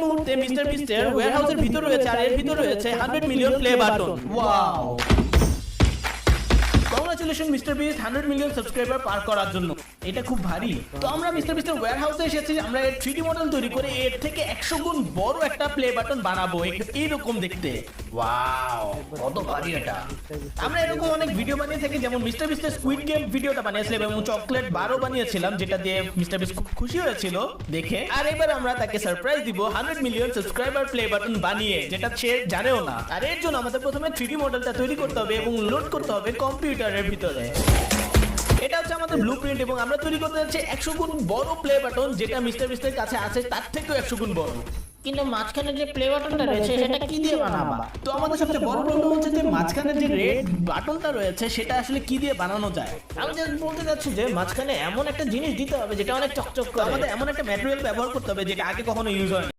মুহূর্তে মিস্টার বিস্টের ওয়্যারহাউসের ভিতর রয়েছে, আর এর ভিতর রয়েছে 100 million play button. Wow, congratulation Mister Beast 100 million subscriber পার করার জন্য। এটা খুব ভারী। তো আমরা মিস্টার বিস্টের ওয়্যারহাউসে এসেছি, আমরা এর 3D মডেল তৈরি করে এর থেকে 100 গুণ বড় একটা প্লে বাটন বানাবো, এইরকম দেখতে। ওয়াও, কত ভারী এটা। আমরা এরকম অনেক ভিডিও বানিয়ে থাকি, যেমন মিস্টার বিস্টের স্কুইড গেম ভিডিওটা বানিয়েছিলাম এবং চকলেট বারও বানিয়েছিলাম, যেটা দিয়ে মিস্টার বিস্ট খুব খুশি হয়েছিল দেখে। আর এবার আমরা তাকে সারপ্রাইজ দিব 100 মিলিয়ন সাবস্ক্রাইবার প্লে বাটন বানিয়ে, যেটা সে জানেও না। আর এর জন্য আমাদের প্রথমে 3D মডেলটা তৈরি করতে হবে এবং লোড করতে হবে কম্পিউটারের ভিতরে। এটা হচ্ছে আমাদের ব্লুপ্রিন্ট এবং আমরা তৈরি করতে যাচ্ছি 100 গুণ বড় প্লে বাটন, যেটা মিস্টার বিস্টের কাছে আছে তার থেকেও 100 গুণ বড়। কিন্তু মাঝখানে যে প্লে বাটনটা রয়েছে সেটা কি দিয়ে বানাবা? তো আমাদের সবচেয়ে বড় প্রবলেম হচ্ছে যে মাঝখানে যে রেড বাটনটা রয়েছে সেটা আসলে কি দিয়ে বানানো যায়। আমি জাস্ট বলতে চাচ্ছি যে মাঝখানে এমন একটা জিনিস দিতে হবে যেটা অনেক চকচক করে। আমাদের এমন একটা ম্যাটেরিয়াল ব্যবহার করতে হবে যেটা আগে কখনো ইউজ হয়নি।